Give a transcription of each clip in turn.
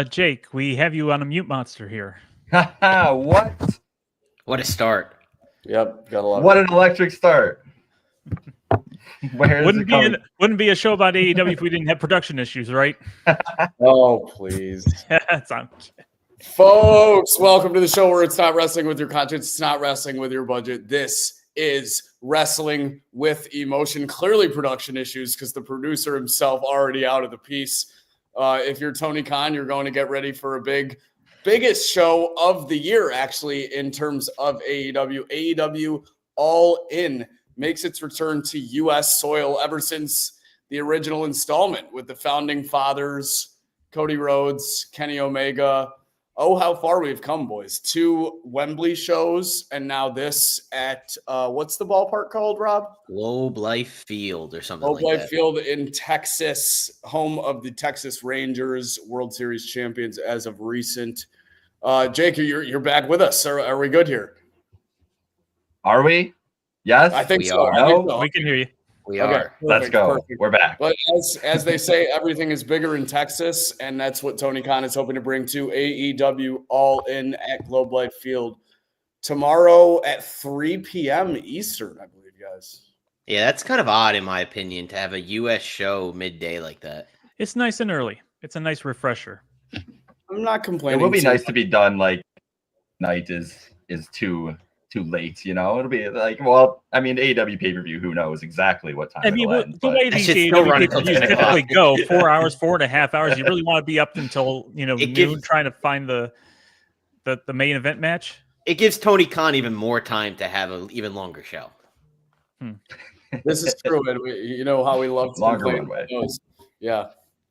Jake, we have you on a mute monster here. What? What a start. Yep, got a lot. What an electric start. Where is it coming? Wouldn't be a show about AEW if we didn't have production issues, right? Oh, please. That's on. Folks, welcome to the show where it's not wrestling with your conscience, it's not wrestling with your budget. This is wrestling with emotion. Clearly production issues because the producer himself already out of the piece. If you're Tony Khan, you're going to get ready for a biggest show of the year, actually, in terms of AEW. AEW All In makes its return to U.S. soil ever since the original installment with the founding fathers, Cody Rhodes, Kenny Omega. Oh, how far we've come, boys. 2 Wembley shows, and now this at, what's the ballpark called, Rob? Globe Life Field or something Globe like Life that. Field in Texas, home of the Texas Rangers, World Series champions as of recent. Jake, you're back with us. Are we good here? Are we? Yes? I think We so. are. I think so. We can hear you. We Okay, are. perfect, Let's go. perfect. We're back. But as they say, everything is bigger in Texas, and that's what Tony Khan is hoping to bring to AEW All In at Globe Life Field tomorrow at 3 p.m. Eastern, I believe, guys. Yeah, that's kind of odd, in my opinion, to have a U.S. show midday like that. It's nice and early. It's a nice refresher. I'm not It complaining. will be too nice much. to be done like night is too late, you know? It'll be like, well, I mean, AEW pay-per-view, who knows exactly what time I mean, it'll end. the But way That these shit's still AEW running till pay-per-views 10 o'clock. typically go, 4 hours, 4.5 hours, you really want to be up until noon gives- trying to find the main event match. It gives Tony Khan even more time to have an even longer show. This is true, and you know how we love to Longer complain runway. about those. Yeah.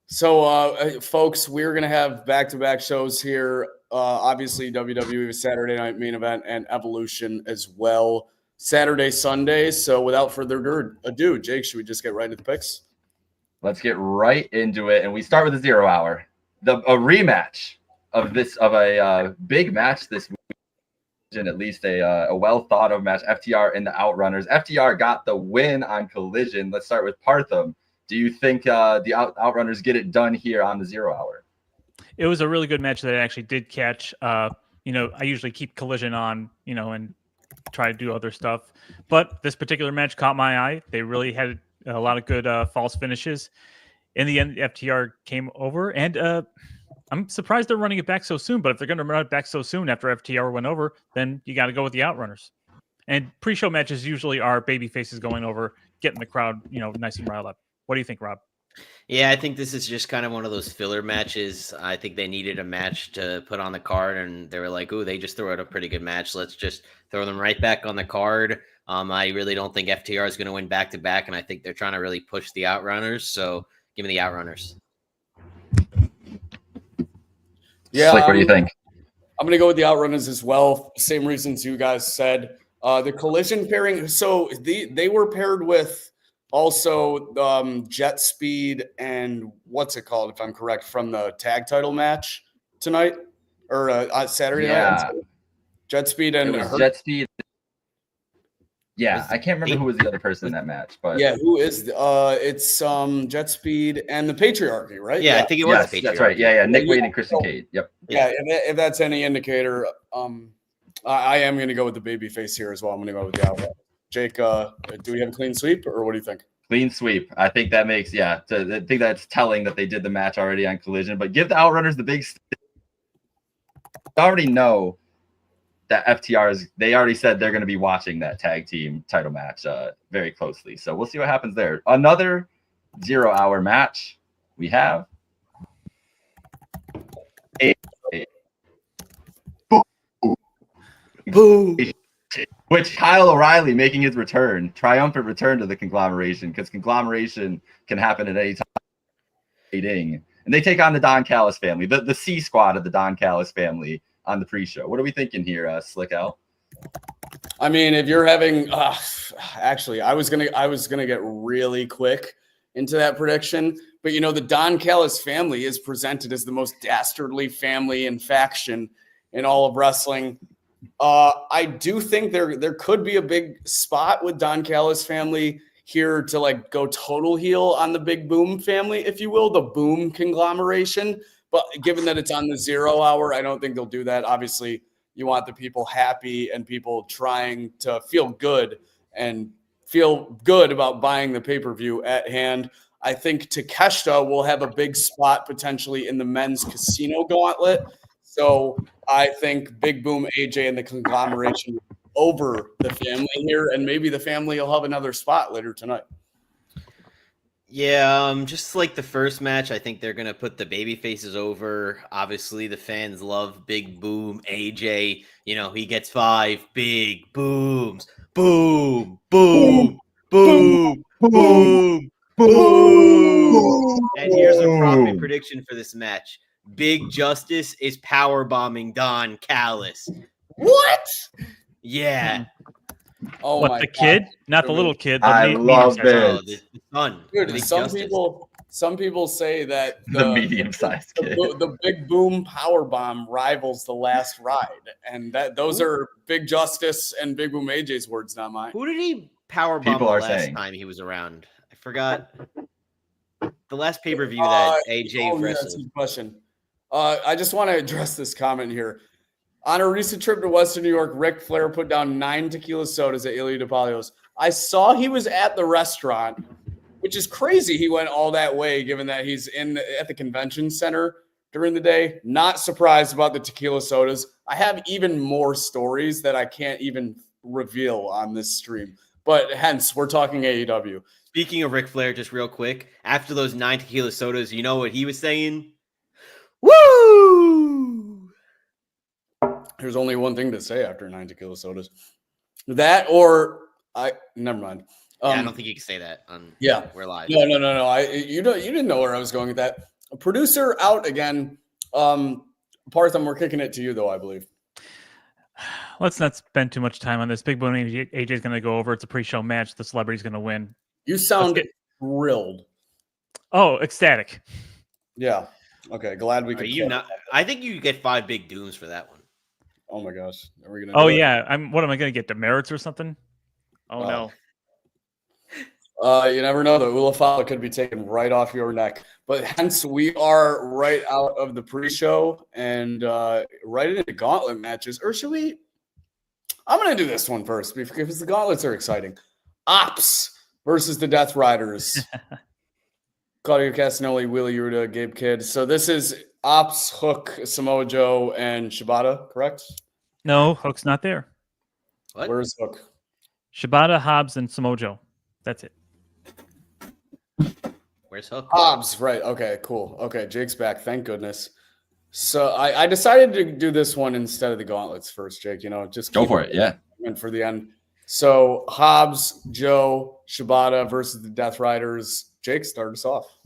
So, folks, we're going to have back-to-back shows here. Obviously, WWE Saturday Night Main Event and Evolution as well. Saturday, Sunday. So, without further ado, Jake, should we just get right into the picks? let's get right into it. And we start with the 0 hour. A rematch of a big match this week. And at least a well thought of match. FTR and the Outrunners. FTR got the win on Collision. Let's start with Partham. Do you think the Outrunners get it done here on the 0 hour? It was a really good match that I actually did catch. I usually keep Collision on, and try to do other stuff. But this particular match caught my eye. They really had a lot of good false finishes. In the end, FTR came over, and I'm surprised they're running it back so soon. But if they're going to run it back so soon after FTR went over, then you got to go with the Outrunners. And pre-show matches usually are baby faces going over, getting the crowd, nice and riled up. What do you think, Rob? Yeah, I think this is just kind of one of those filler matches. I think they needed a match to put on the card, and they were like, "Ooh, they just threw out a pretty good match. Let's just throw them right back on the card." I really don't think FTR is going to win back-to-back, and I think they're trying to really push the Outrunners. So give me the Outrunners. Yeah. Slick, what do you think? I'm going to go with the Outrunners as well. Same reasons you guys said. The Collision pairing. So they were paired with also Jet Speed and what's it called, if I'm correct, from the tag title match tonight or Saturday night. Jet Speed and Jet Speed. Yeah, I can't remember who was the other person in that match, but yeah, who is it's Jet Speed and the Patriarchy, right? Yeah, I think it was yes, Patriarchy. that's right. Yeah. Nick Wade and Christian Cage. Yep. Yeah, if that's any indicator, I am going to go with the babyface here as well. I'm going to go with the Outlaw. Jake, do we have a clean sweep, or what do you think? Clean sweep. I think that makes, I think that's telling that they did the match already on Collision, but give the Outrunners the big I already know that FTR they already said they're going to be watching that tag team title match very closely. So we'll see what happens there. Another 0 hour match we have. Boo! Which Kyle O'Reilly making his return, triumphant return to the conglomeration, because conglomeration can happen at any time. And they take on the Don Callis family, the C squad of the Don Callis family on the pre-show. What are we thinking here, Slick Al? I mean, if you're having, actually, I was gonna get really quick into that prediction, but the Don Callis family is presented as the most dastardly family and faction in all of wrestling. I do think there could be a big spot with Don Callis family here to go total heel on the Big Boom family, if you will, the Boom conglomeration. But given that it's on the 0 hour, I don't think they'll do that. Obviously, you want the people happy and people trying to feel good about buying the pay-per-view at hand. I think Takeshita will have a big spot potentially in the men's casino gauntlet. So I think Big Boom, AJ, and the conglomeration over the family here, and maybe the family will have another spot later tonight. Yeah, just like the first match, I think they're gonna put the baby faces over. Obviously, the fans love Big Boom, AJ. You know, he gets 5 big booms. Boom, boom, boom, boom, boom. And here's a profit prediction for this match. Big Justice is power bombing Don Callis. What? Yeah. Oh what, my the God. kid? Not the little kid. The I love medium-sized it. Oh, the son. Dude, Big some Justice. people say that The medium-sized kid. the Big Boom power bomb rivals the last ride, and those are Big Justice and Big Boom AJ's words, not mine. Who did he power bomb People the are last saying. time he was around? I forgot. The last pay-per-view that AJ That's a wrestled. good question. I just want to address this comment here. On a recent trip to Western New York, Ric Flair put down 9 tequila sodas at Ilya DePalio's. I saw he was at the restaurant, which is crazy. He went all that way, given that he's at the convention center during the day. Not surprised about the tequila sodas. I have even more stories that I can't even reveal on this stream. But hence, we're talking AEW. Speaking of Ric Flair, just real quick, after those 9 tequila sodas, you know what he was saying? Woo! There's only one thing to say after 9 tequila sodas. That or never mind. Yeah, I don't think you can say that on We're Live. No. You didn't know where I was going with that. A producer out again. Partham, we're kicking it to you though, I believe. Let's not spend too much time on this. Big Boom AJ is going to go over. It's a pre-show match. The celebrity's going to win. You sound thrilled. Oh, ecstatic. Yeah. Okay. Glad we could. Are you not? I think you get 5 big dooms for that one. Oh my gosh. Are we gonna? Oh do it? yeah. What am I going to get? Demerits or something? Oh no. You never know. The Ulafala could be taken right off your neck. But hence, we are right out of the pre-show and right into gauntlet matches. Or should we? I'm going to do this one first because the gauntlets are exciting. Ops versus the Death Riders. Claudio Castagnoli, Willie Yuta, Gabe Kidd. So this is Ops, Hook, Samoa Joe, and Shibata, correct? No, Hook's not there. What? Where's Hook? Shibata, Hobbs, and Samoa Joe. That's it. Where's Hook? Hobbs, right. Okay, cool. Okay, Jake's back. Thank goodness. So I decided to do this one instead of the gauntlets first, Jake. You know, just Go for it. Yeah. For the end. So Hobbs, Joe, Shibata versus the Death Riders. Jake, start us off.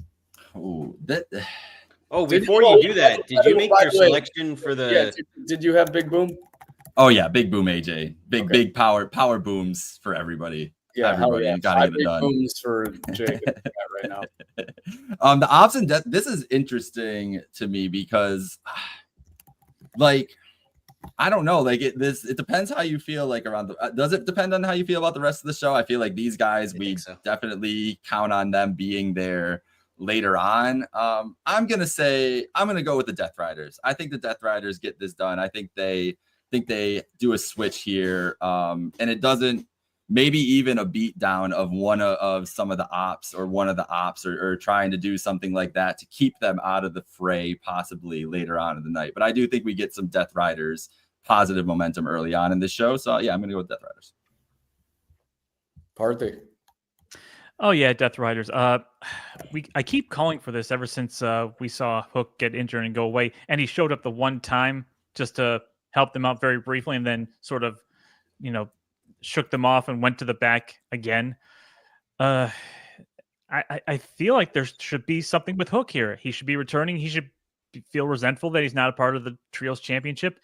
Ooh, Before you do that, did you make your selection for the? Yeah, did you have Big Boom? Oh yeah, Big Boom AJ. Okay. Big power booms for everybody. Yeah, everybody. yeah. Gotta get it Big done. booms for Jake right now. The Ops and Death. This is interesting to me because, like, I don't know. Like it depends how you feel. Like around the. Does it depend on how you feel about the rest of the show? I feel like these guys, we definitely count on them being there later on. I'm gonna go with the Death Riders. I think the Death Riders get this done. I think they do a switch here, and it doesn't. Maybe even a beat down of one of some of the ops or one of the ops or trying to do something like that to keep them out of the fray possibly later on in the night. But I do think we get some Death Riders positive momentum early on in this show. So yeah, I'm going to go with Death Riders. Parthy. Oh yeah, Death Riders. I keep calling for this ever since we saw Hook get injured and go away. And he showed up the one time just to help them out very briefly and then sort of, shook them off and went to the back again. I feel like there should be something with Hook here. He should be returning. He should feel resentful that he's not a part of the Trios Championship.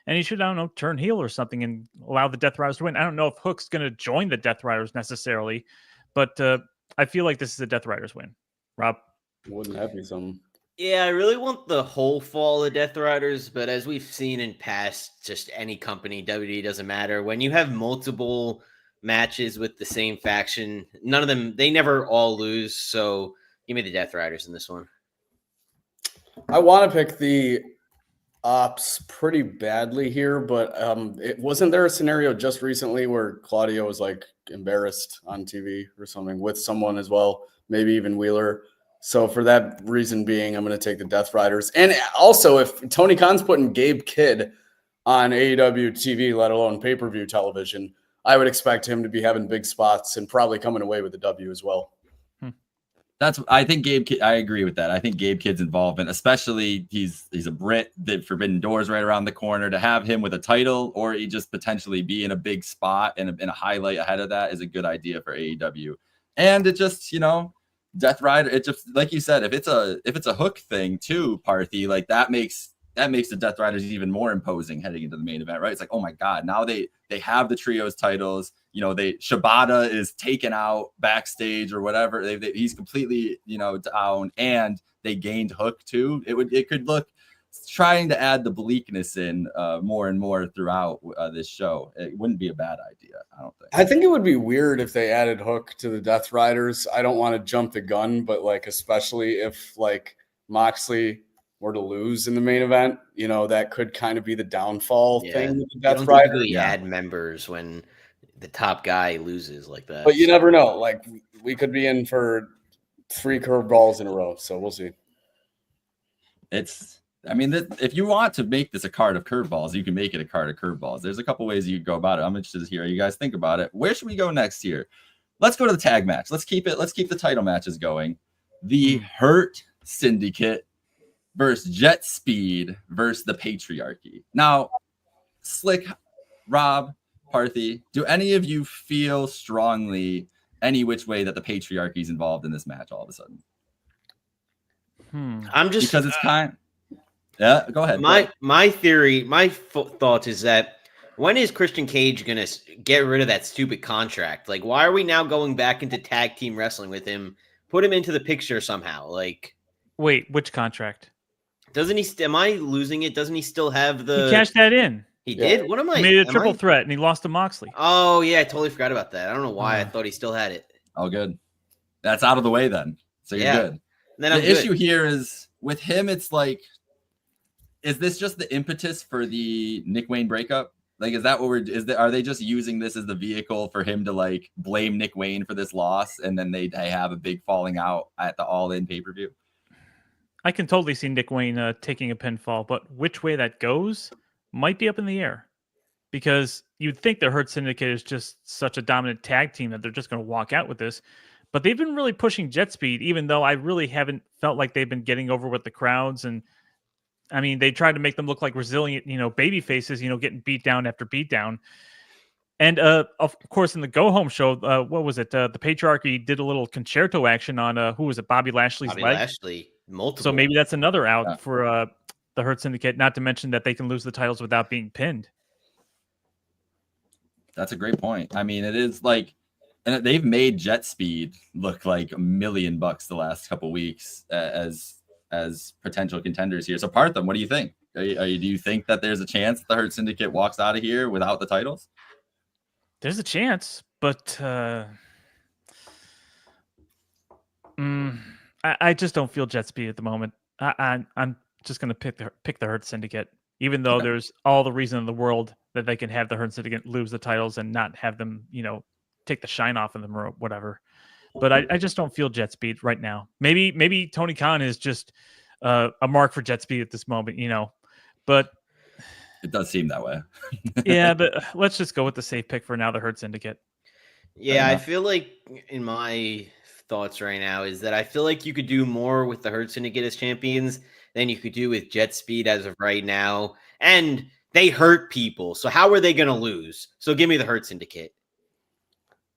And he should, I don't know, turn heel or something and allow the Death Riders to win. I don't know if Hook's going to join the Death Riders necessarily, but I feel like this is a Death Riders win. Rob? Wouldn't that be something? Yeah, I really want the whole fall of Death Riders, but as we've seen in past, just any company, WWE doesn't matter. When you have multiple matches with the same faction, they never all lose. So give me the Death Riders in this one. I want to pick the ops pretty badly here, but it wasn't there a scenario just recently where Claudio was like embarrassed on TV or something with someone as well, maybe even Wheeler. So for that reason being, I'm going to take the Death Riders. And also, if Tony Khan's putting Gabe Kidd on AEW TV, let alone pay-per-view television, I would expect him to be having big spots and probably coming away with the W as well. I think I agree with that. I think Gabe Kidd's involvement, especially he's a Brit, the Forbidden Door's right around the corner. To have him with a title, or he just potentially be in a big spot and in a highlight ahead of that, is a good idea for AEW. And it just, Death Rider, it just, like you said, if it's a hook thing too, Parthy, like that makes the Death Riders even more imposing heading into the main event, right? It's like, oh my God, now they have the trios titles. Shibata is taken out backstage or whatever. He's completely, down, and they gained Hook too. It could look, trying to add the bleakness in more and more throughout this show. It wouldn't be a bad idea, I don't think. I think it would be weird if they added Hook to the Death Riders. I don't want to jump the gun, but especially if Moxley were to lose in the main event, that could kind of be the downfall thing with the Death Riders. Typically add members when the top guy loses like that. But you never know. We could be in for 3 curveballs in a row, so we'll see. If you want to make this a card of curveballs, you can make it a card of curveballs. There's a couple ways you could go about it. I'm interested to hear how you guys think about it. Where should we go next here? Let's go to the tag match. Let's keep the title matches going. The Hurt Syndicate versus Jet Speed versus the Patriarchy. Now, Slick, Rob, Parthy, do any of you feel strongly any which way that the Patriarchy is involved in this match all of a sudden? I'm just because it's yeah, go ahead. My theory, my thought is that when is Christian Cage gonna get rid of that stupid contract? Why are we now going back into tag team wrestling with him? Put him into the picture somehow. Wait, which contract? Doesn't he? Am I losing it? Doesn't he still have the? He cashed that in. He did. What am I? He made a triple threat and he lost to Moxley. Oh yeah, I totally forgot about that. I don't know why I thought he still had it. Oh, good. That's out of the way then. So you're good. Then the issue here is with him. It's is this just the impetus for the Nick Wayne breakup? Is that what are they just using this as the vehicle for him to blame Nick Wayne for this loss, and then they have a big falling out at the All In pay-per-view? I can totally see Nick Wayne taking a pinfall, but which way that goes might be up in the air, because you'd think the Hurt Syndicate is just such a dominant tag team that they're just going to walk out with this. But they've been really pushing Jet Speed, even though I really haven't felt like they've been getting over with the crowds. And I mean, they tried to make them look like resilient, baby faces, getting beat down after beat down. And of course, in the Go Home show, what was it? The Patriarchy did a little concerto action on who was it? Bobby Lashley's leg. Lashley, multiple. So maybe that's another out for the Hurt Syndicate. Not to mention that they can lose the titles without being pinned. That's a great point. I mean, it is and they've made Jet Speed look like $1 million the last couple weeks as potential contenders here. So Partham, what do you think? Do you think that there's a chance the Hurt Syndicate walks out of here without the titles? There's a chance, but I just don't feel Jet Speed at the moment. I'm just going to pick the Hurt Syndicate, even though there's all the reason in the world that they can have the Hurt Syndicate lose the titles and not have them, take the shine off of them or whatever. But I just don't feel Jet Speed right now. Maybe Tony Khan is just a mark for Jet Speed at this moment, but it does seem that way. Yeah, but let's just go with the safe pick for now, the Hurt Syndicate. Yeah, I feel like in my thoughts right now is that I feel like you could do more with the Hurt Syndicate as champions than you could do with Jet Speed as of right now. And they hurt people. So how are they going to lose? So give me the Hurt Syndicate.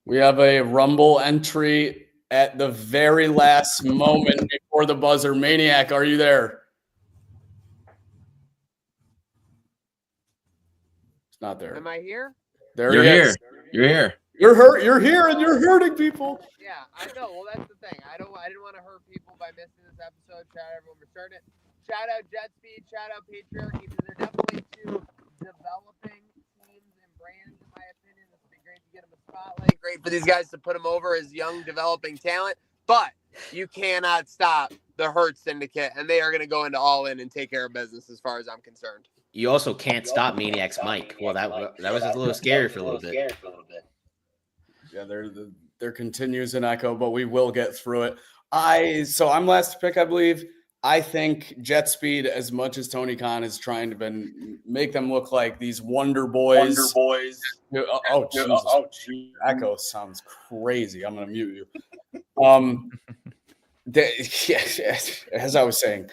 We have a Rumble entry at the very last moment before the buzzer. Maniac, are you there? It's not there. Am I here? There You're he here. is. You're here. You're hurt. You're here, and you're hurting people. Yeah, I know. Well, that's the thing. I didn't want to hurt people by missing this episode. Shout out everyone for starting it. Shout out Jet Speed. Shout out Patriarchy, because they're definitely two developing teams and brands, in my opinion. This would be great to get them a spotlight. Great for these guys to put them over as young, developing talent. But you cannot stop the Hurt Syndicate, and they are going to go into All In and take care of business as far as I'm concerned. You also can't stop Maniac's Mike. Well, that was a little scary for a little bit. Yeah, there continues an echo, but we will get through it. I'm last to pick, I believe. I think Jet Speed, as much as Tony Khan is trying to make them look like these Wonder Boys. Oh, Jesus. Echo sounds crazy. I'm going to mute you. As I was saying,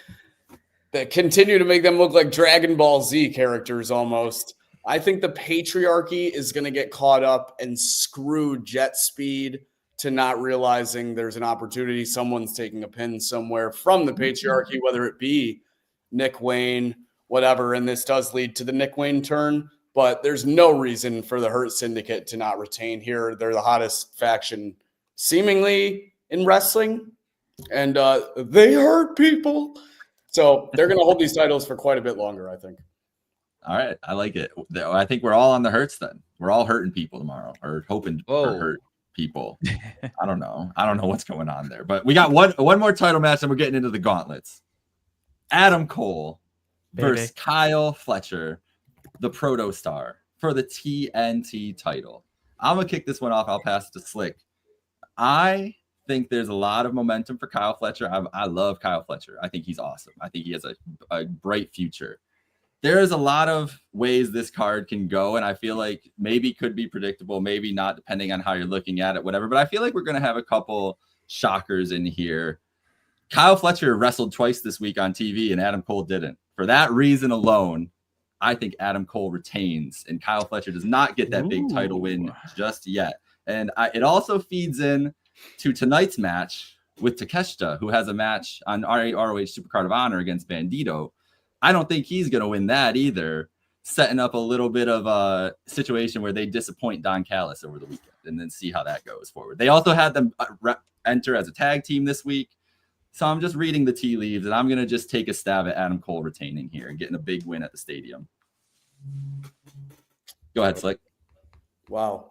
they continue to make them look like Dragon Ball Z characters almost. I think the patriarchy is going to get caught up and screw Jet Speed to not realizing there's an opportunity. Someone's taking a pin somewhere from the patriarchy, whether it be Nick Wayne, whatever. And this does lead to the Nick Wayne turn, but there's no reason for the Hurt Syndicate to not retain here. They're the hottest faction seemingly in wrestling, and they hurt people. So they're going to hold these titles for quite a bit longer, I think. All right. I like it. I think we're all on the Hurts then. We're all hurting people tomorrow, or hoping to hurt people. I don't know what's going on there, but we got one more title match and we're getting into the gauntlets. Adam Cole versus Kyle Fletcher, the Proto Star, for the TNT title. I'm gonna kick this one off. I'll pass it to Slick. I think there's a lot of momentum for Kyle Fletcher. I love Kyle Fletcher. I think he's awesome. I think he has a bright future. There's a lot of ways this card can go, and I feel like maybe could be predictable, maybe not, depending on how you're looking at it, whatever. But I feel like we're going to have a couple shockers in here. Kyle Fletcher wrestled twice this week on TV, and Adam Cole didn't. For that reason alone, I think Adam Cole retains, and Kyle Fletcher does not get that big title win just yet. And it also feeds in to tonight's match with Takeshita, who has a match on ROH Supercard of Honor against Bandito. I don't think he's going to win that either, setting up a little bit of a situation where they disappoint Don Callis over the weekend and then see how that goes forward. They also had them enter as a tag team this week. So I'm just reading the tea leaves, and I'm going to just take a stab at Adam Cole retaining here and getting a big win at the stadium. Go ahead, Slick. Wow.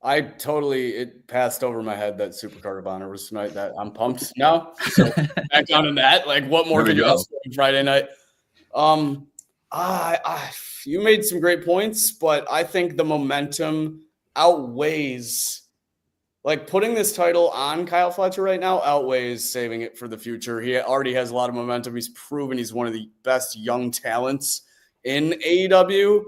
It passed over my head that Supercard of Honor was tonight. That I'm pumped now. So back down in that. Like, what more can you ask for Friday night? You made some great points, but I think the momentum outweighs, like, putting this title on Kyle Fletcher right now outweighs saving it for the future. He already has a lot of momentum. He's proven he's one of the best young talents in AEW.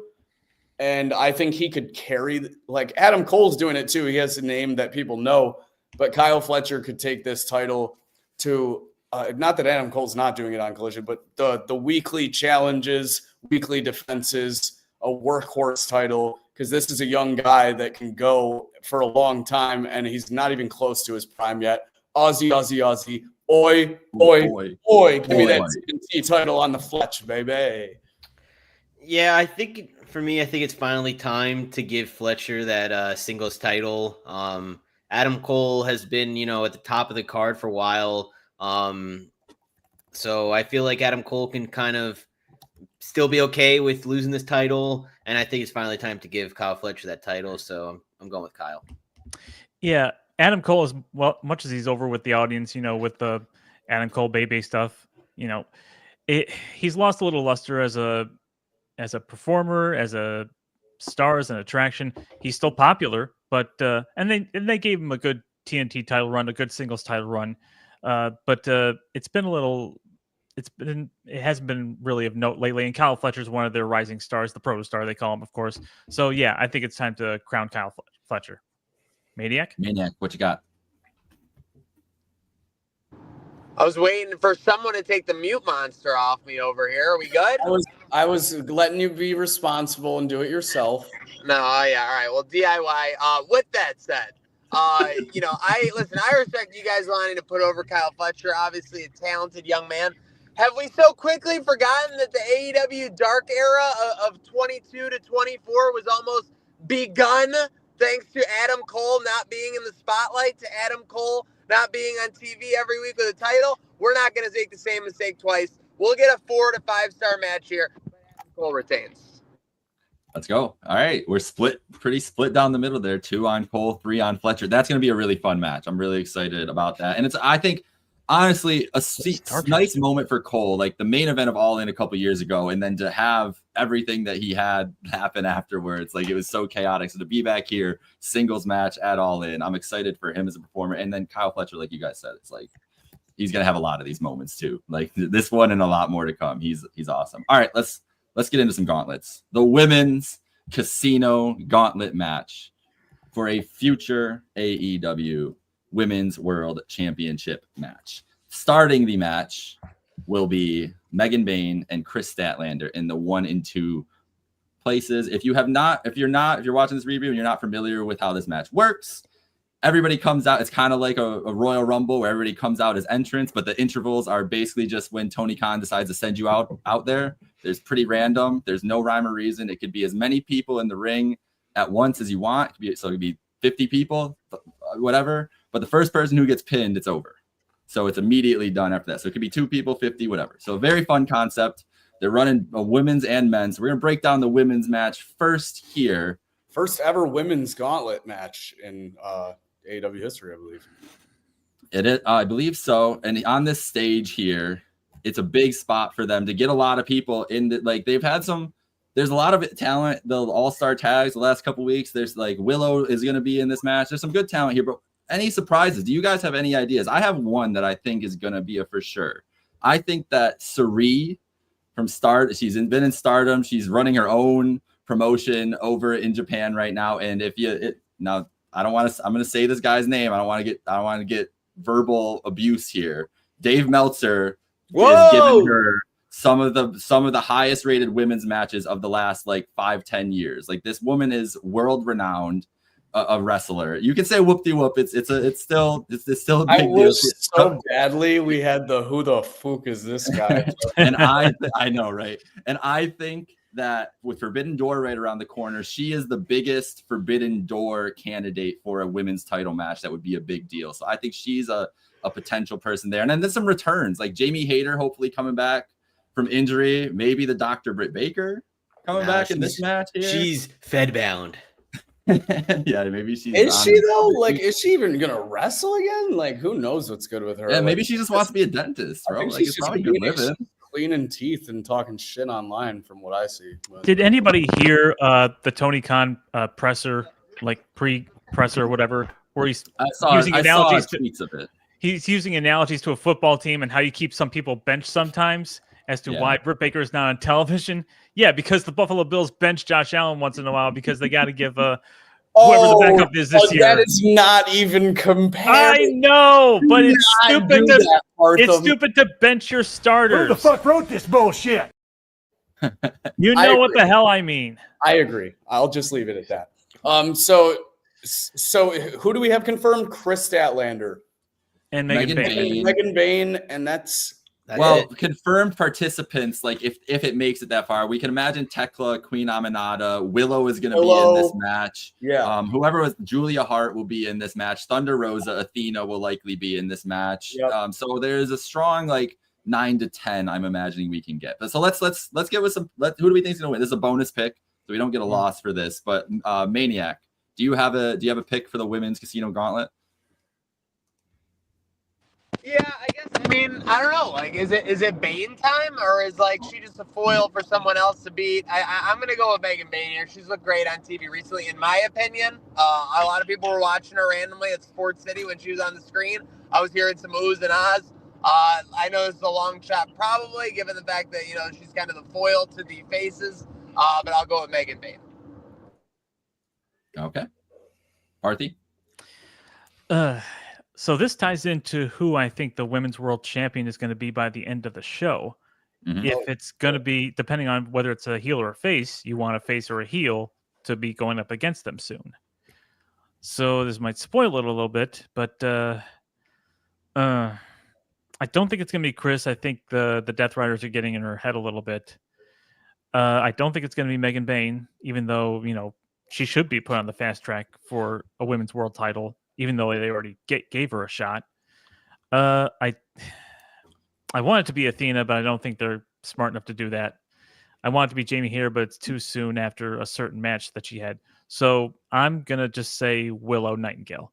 And I think he could carry, like, Adam Cole's doing it too. He has a name that people know, but Kyle Fletcher could take this title to, not that Adam Cole's not doing it on Collision, but the weekly challenges, weekly defenses, a workhorse title, because this is a young guy that can go for a long time, and he's not even close to his prime yet. Aussie. Oi. Give me that TNT title on the Fletch, baby. Yeah, I think for me, it's finally time to give Fletcher that singles title. Adam Cole has been, at the top of the card for a while. So I feel like Adam Cole can kind of still be okay with losing this title. And I think it's finally time to give Kyle Fletcher that title. So I'm going with Kyle. Yeah, Adam Cole is, well, much as he's over with the audience, with the Adam Cole Bebe stuff, he's lost a little luster as a performer, as a star, as an attraction. He's still popular, but and they gave him a good TNT title run, a good singles title run. But it hasn't been really of note lately. And Kyle Fletcher's one of their rising stars, the proto star they call him, of course. So yeah, I think it's time to crown Kyle Fletcher. Maniac, what you got? I was waiting for someone to take the mute monster off me over here. Are we good? I was letting you be responsible and do it yourself. No, yeah, all right. Well, DIY. With that said, I respect you guys wanting to put over Kyle Fletcher. Obviously, a talented young man. Have we so quickly forgotten that the AEW dark era of 22 to 24 was almost begun thanks to Adam Cole not being in the spotlight, to Adam Cole not being on TV every week with a title? We're not going to make the same mistake twice. We'll get a 4 to 5 star match here, but Adam Cole retains. Let's go. All right. We're pretty split down the middle there. 2 on Cole, 3 on Fletcher. That's going to be a really fun match. I'm really excited about that. And I think honestly, a Star nice moment for Cole, like the main event of All In a couple years ago, and then to have everything that he had happen afterwards, like it was so chaotic. So to be back here, singles match at All In, I'm excited for him as a performer. And then Kyle Fletcher, like you guys said, it's like he's gonna have a lot of these moments too, like this one and a lot more to come. He's awesome. All right, let's get into some gauntlets. The women's casino gauntlet match for a future AEW Women's World Championship match. Starting the match will be Megan Bayne and Chris Statlander in the 1 and 2 places. If you're watching this review and you're not familiar with how this match works, everybody comes out. It's kind of like a Royal Rumble where everybody comes out as entrants, but the intervals are basically just when Tony Khan decides to send you out there. There's pretty random. There's no rhyme or reason. It could be as many people in the ring at once as you want. It could be 50 people, whatever. But the first person who gets pinned, it's over. So it's immediately done after that. So it could be 2 people, 50, whatever. So a very fun concept. They're running a women's and men's. So we're going to break down the women's match first here. First ever women's gauntlet match in AEW history, I believe. It is, I believe so. And on this stage here, it's a big spot for them to get a lot of people in. They've had some. There's a lot of talent. The all-star tags the last couple weeks. There's like Willow is going to be in this match. There's some good talent here, but any surprises? Do you guys have any ideas? I have one that I think is going to be a for sure. I think that Sari from she's been in Stardom. She's running her own promotion over in Japan right now. And I'm going to say this guy's name. I don't want to get verbal abuse here. Dave Meltzer is giving her some of the highest rated women's matches of the last like 5-10 years. Like this woman is world renowned. A wrestler. You can say whoop-de-whoop. It's still a big deal. I wish so badly we had the who the fuck is this guy? And I know, right? And I think that with Forbidden Door right around the corner, she is the biggest Forbidden Door candidate for a women's title match. That would be a big deal. So I think she's a potential person there. And then there's some returns, like Jamie Hayter hopefully coming back from injury. Maybe the Dr. Britt Baker coming back in this match here. She's fed bound. Yeah, maybe she's. Is she though? Like, is she even gonna wrestle again? Like, who knows what's good with her? Yeah, maybe she just wants to be a dentist, bro. Like, she's it's probably good living. Cleaning teeth and talking shit online, from what I see. But Did anybody hear the Tony Khan presser, like pre-presser or whatever, where he's using analogies tweets of it. He's using analogies to a football team and how you keep some people benched sometimes as to why Britt Baker is not on television. Yeah, because the Buffalo Bills bench Josh Allen once in a while because they got to give whoever the backup is this year. That is not even compared. I know, but it's stupid. It's stupid to bench your starters. Who the fuck wrote this bullshit? You know what the hell I mean. I agree. I'll just leave it at that. So who do we have confirmed? Chris Statlander and Megan Bayne. Megan Bayne, and that's confirmed participants. Like if it makes it that far, we can imagine Tekla, Queen Aminata, Willow is going to be in this match. Yeah. Whoever was Julia Hart will be in this match. Thunder Rosa, Athena will likely be in this match. Yep. So there's a strong 9 to 10. I'm imagining we can get. But so let's get with some. Who do we think is going to win? This is a bonus pick, so we don't get a loss for this. But Maniac, do you have a pick for the women's casino gauntlet? Yeah, I guess. I mean, I don't know. Like, is it Bane time, or is she just a foil for someone else to beat? I'm gonna go with Megan Bayne here. She's looked great on TV recently, in my opinion. A lot of people were watching her randomly at Sports City when she was on the screen. I was hearing some oohs and ahs. I know this is a long shot, probably, given the fact that she's kind of the foil to the faces. But I'll go with Megan Bayne. Okay, Arthi. So this ties into who I think the women's world champion is going to be by the end of the show. Mm-hmm. If it's going to be, depending on whether it's a heel or a face, you want a face or a heel to be going up against them soon. So this might spoil it a little bit, but I don't think it's going to be Chris. I think the Death Riders are getting in her head a little bit. I don't think it's going to be Megan Bayne, even though, she should be put on the fast track for a women's world title, even though they already gave her a shot. I want it to be Athena, but I don't think they're smart enough to do that. I want it to be Jamie here, but it's too soon after a certain match that she had. So I'm going to just say Willow Nightingale.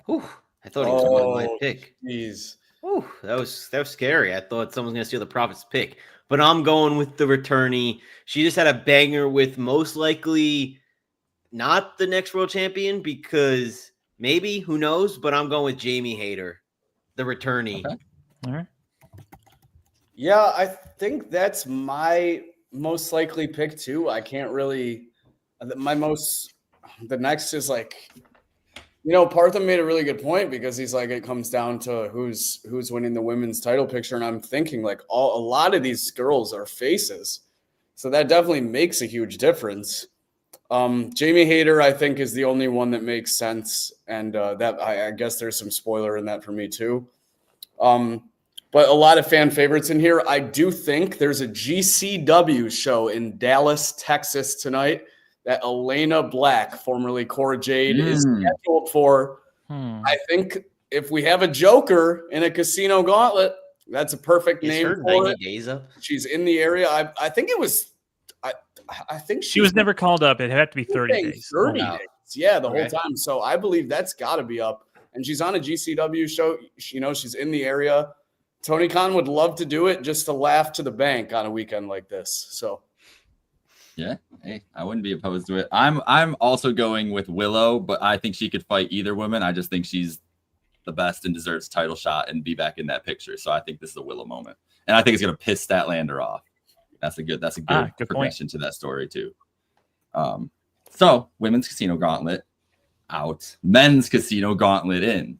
Whew. I thought he was one of my pick. Jeez. Ooh, that was scary. I thought someone was going to steal the Prophet's pick. But I'm going with the returnee. She just had a banger with most likely not the next world champion because maybe, who knows, but I'm going with Jamie Hayter, the returnee. Okay. All right. Yeah, I think that's my most likely pick too. I can't really the next is like, Partha made a really good point because he's like, it comes down to who's winning the women's title picture. And I'm thinking like a lot of these girls are faces. So that definitely makes a huge difference. Jamie Hayter, I think, is the only one that makes sense. And that I guess there's some spoiler in that for me too. But a lot of fan favorites in here. I do think there's a GCW show in Dallas, Texas tonight that Elena Black, formerly Cora Jade, is scheduled for. I think if we have a Joker in a casino gauntlet, that's a perfect name her for 90 it. days up? She's in the area. I think it was. I think She was never called up. It had to be 30 days. 30 wow. days. Yeah, the Okay. whole time. So I believe that's got to be up. And she's on a GCW show. She's in the area. Tony Khan would love to do it just to laugh to the bank on a weekend like this. So. Yeah, hey, I wouldn't be opposed to it. I'm also going with Willow, but I think she could fight either woman. I just think she's the best and deserves a title shot and be back in that picture. So I think this is a Willow moment, and I think it's gonna piss Statlander off. That's a good progression to that story too. So women's casino gauntlet out, men's casino gauntlet in.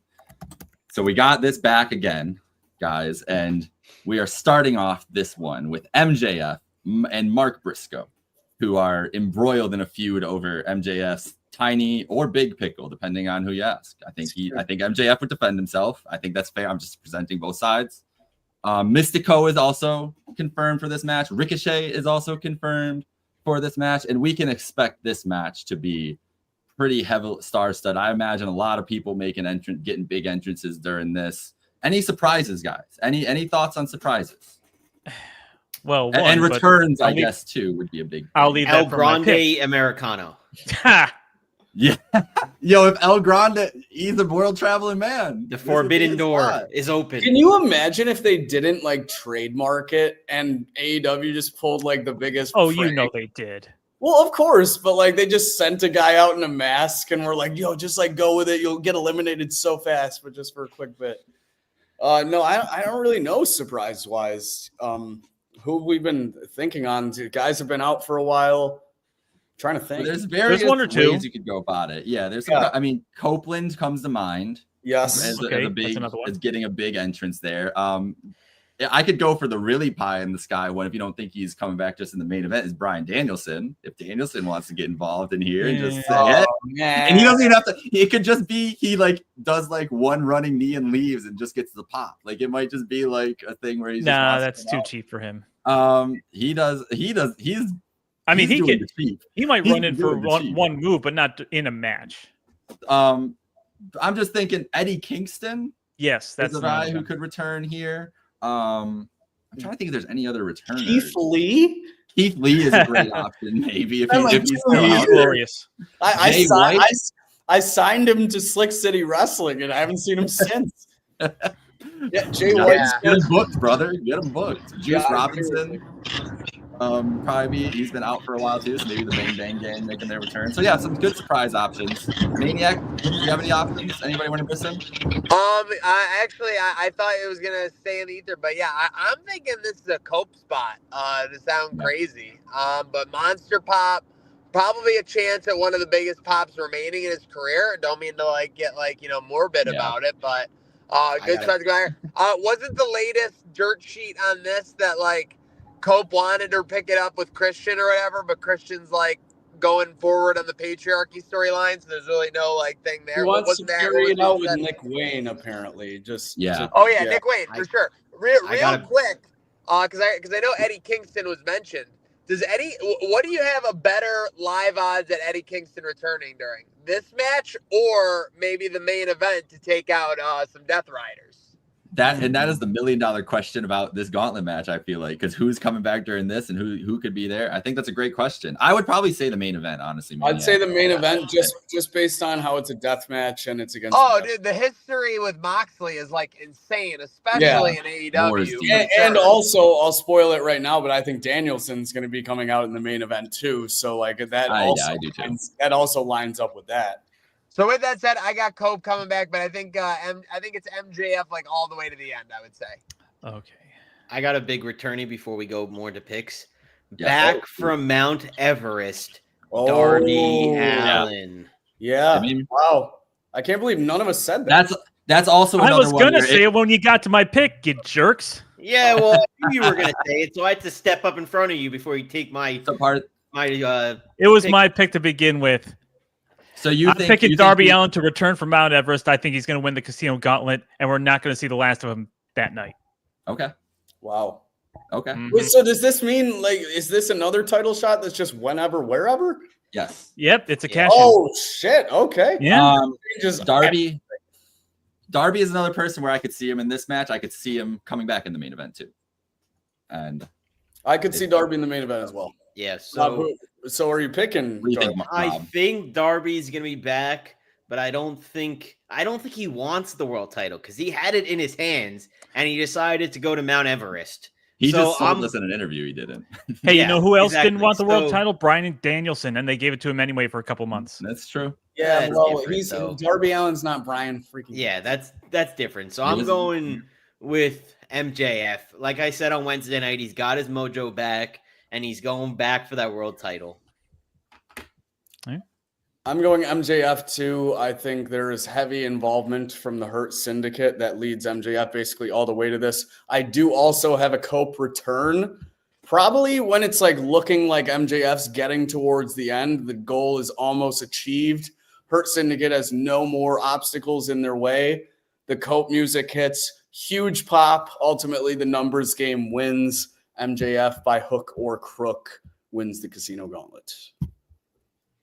So we got this back again, guys, and we are starting off this one with MJF and Mark Briscoe, who are embroiled in a feud over MJF's tiny or big pickle, depending on who you ask. I think MJF would defend himself. I think that's fair. I'm just presenting both sides. Mystico is also confirmed for this match. Ricochet is also confirmed for this match, and we can expect this match to be pretty heavy star-studded. I imagine a lot of people getting big entrances during this. Any surprises, guys? Any thoughts on surprises? Well, and returns, I guess, too, would be a big thing. I'll leave El that for my Grande pick. Americano. Yeah. Yo, if El Grande, he's a world traveling man. The forbidden door is open. Can you imagine if they didn't like trademark it and AEW just pulled like the biggest? Oh, prank? they did. Well, of course, but like they just sent a guy out in a mask and we're like, yo, just like go with it. You'll get eliminated so fast, but just for a quick bit. No, I don't really know surprise wise. Who we've been thinking on? Guys have been out for a while. Trying to think. Well, there's one or two ways you could go about it. Yeah, there's some. I mean, Copeland comes to mind. Yes, as getting a big entrance there. I could go for the really pie in the sky one if you don't think he's coming back just in the main event. Is Bryan Danielson? If Danielson wants to get involved in here and just say it, and he doesn't even have to. It could just be he like does like one running knee and leaves and just gets the pop. Like it might just be like a thing where he's that's too cheap for him. He's. I mean, he might run in for one move, but not in a match. I'm just thinking Eddie Kingston. Yes, that's a guy who could return here. I'm trying to think if there's any other returners. Keith Lee is a great option, maybe if he's glorious. I signed him to Slick City Wrestling, and I haven't seen him since. Yeah, Jay White's get him booked, brother. Get him booked. Juice Robinson. He's been out for a while too, so maybe the Bang Bang Gang making their return. So yeah, some good surprise options. Maniac, do you have any options? Anybody want to miss him? I thought it was gonna stay in the ether, but yeah, I'm thinking this is a Cope spot. To sound crazy, but Monster Pop, probably a chance at one of the biggest pops remaining in his career. Don't mean to get morbid about it, but good spot to go here. Wasn't the latest dirt sheet on this that Cope wanted to pick it up with Christian or whatever, but Christian's going forward on the patriarchy storyline, so there's really no thing there. He wants to carry it out with Nick Wayne, apparently. Nick Wayne for sure. Real quick, because I know Eddie Kingston was mentioned. What do you have a better live odds at Eddie Kingston returning during this match, or maybe the main event to take out some Death Riders? that is the $1 million question about this gauntlet match. I feel like, because who's coming back during this and who could be there. I think that's a great question. I would probably say the main event, honestly. I'd say the main event just based on how it's a death match and it's against. Oh, dude, the history with Moxley is like insane, especially in AEW. And also, I'll spoil it right now, but I think Danielson's going to be coming out in the main event too. So like that I do too. That also lines up with that. So with that said, I got Cope coming back, but I think it's MJF like all the way to the end, I would say. Okay. I got a big returning before we go more to picks. Yeah. Back from Mount Everest, Darby Allin. Yeah. Wow. I can't believe none of us said that. That's also another I was going to say it when you got to my pick, you jerks. Yeah, well, I knew you were going to say it, so I had to step up in front of you before you take my It was my pick to begin with. So I'm picking Darby Allin to return from Mount Everest. I think he's going to win the Casino Gauntlet, and we're not going to see the last of him that night. Okay. Wow. Okay. Wait, so does this mean is this another title shot that's just whenever, wherever? Yes. Yep, it's a cash. Oh shit. Okay. Yeah. Darby is another person where I could see him in this match. I could see him coming back in the main event too. And I could see Darby in the main event as well. Yeah. So are you picking? What do you think, I think Darby's gonna be back, but I don't think he wants the world title because he had it in his hands and he decided to go to Mount Everest. He just told us in an interview he didn't. Hey, you know who else didn't want the world title? Bryan Danielson, and they gave it to him anyway for a couple months. That's true. Yeah, well, Darby Allin's not Bryan freaking. Yeah, that's different. So I'm going with MJF. Like I said on Wednesday night, he's got his mojo back, and he's going back for that world title. I'm going MJF too. I think there is heavy involvement from the Hurt Syndicate that leads MJF basically all the way to this. I do also have a Cope return. Probably when it's like looking like MJF's getting towards the end, the goal is almost achieved. Hurt Syndicate has no more obstacles in their way. The Cope music hits, huge pop. Ultimately, the numbers game wins. MJF by hook or crook wins the Casino Gauntlet.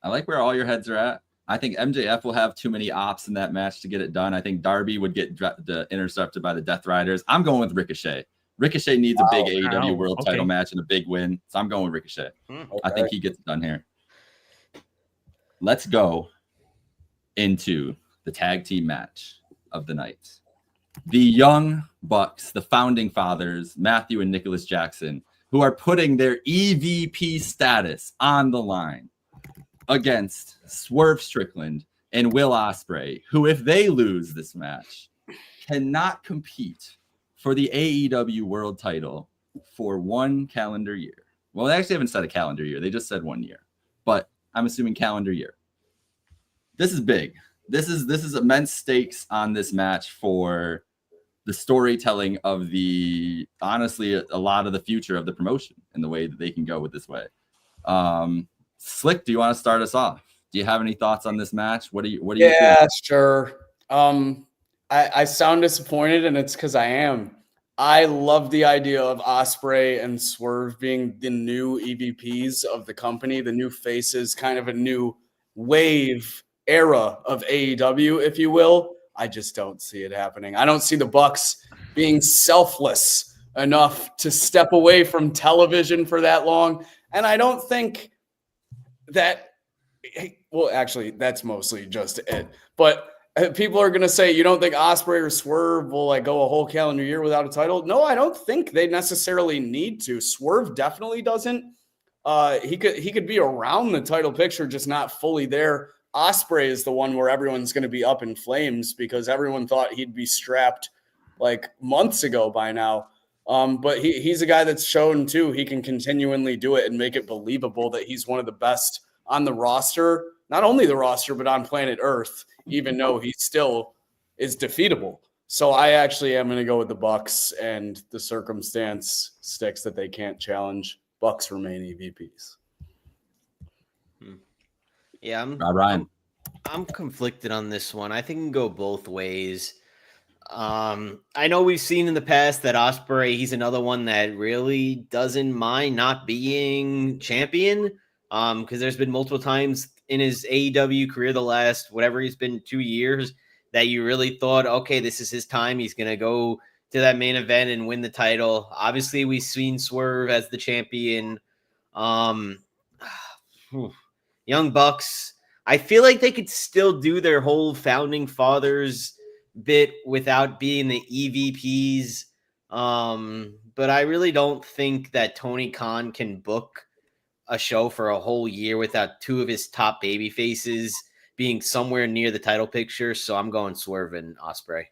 I like where all your heads are at. I think MJF will have too many ops in that match to get it done. I think Darby would get intercepted by the Death Riders. I'm going with Ricochet. Ricochet needs a big AEW World Title match and a big win, so I'm going with Ricochet. Okay. I think he gets it done here. Let's go into the tag team match of the night. The Young Bucks, the founding fathers, Matthew and Nicholas Jackson, who are putting their EVP status on the line against Swerve Strickland and Will Ospreay, who, if they lose this match, cannot compete for the AEW World Title for 1 calendar year. Well, they actually haven't said a calendar year. They just said 1 year, but I'm assuming calendar year. This is big. This is immense stakes on this match for the storytelling of honestly, a lot of the future of the promotion and the way that they can go with this way. Slick, do you want to start us off? Do you have any thoughts on this match? What do you Yeah, think? sure. I sound disappointed, and it's because I am. I love the idea of Ospreay and Swerve being the new EVPs of the company, the new faces, kind of a new wave era of AEW, if you will. I just don't see it happening. I don't see the Bucks being selfless enough to step away from television for that long. And I don't think that, well, actually, that's mostly just it. But people are going to say, you don't think Ospreay or Swerve will like go a whole calendar year without a title? No, I don't think they necessarily need to. Swerve definitely doesn't. He could be around the title picture, just not fully there. Ospreay is the one where everyone's going to be up in flames because everyone thought he'd be strapped like months ago by now. But he's a guy that's shown too he can continually do it and make it believable that he's one of the best on the roster, not only the roster, but on planet Earth, even though he still is defeatable. So I actually am going to go with the Bucks, and the circumstance sticks that they can't challenge. Bucks remain EVPs. Yeah, I'm conflicted on this one. I think it can go both ways. I know we've seen in the past that Ospreay, he's another one that really doesn't mind not being champion. Because there's been multiple times in his AEW career, the last, whatever he's been 2 years, that you really thought, okay, this is his time. He's going to go to that main event and win the title. Obviously, we've seen Swerve as the champion. Young Bucks, I feel like they could still do their whole founding fathers bit without being the EVPs. But I really don't think that Tony Khan can book a show for a whole year without two of his top baby faces being somewhere near the title picture. So I'm going Swerve and Ospreay.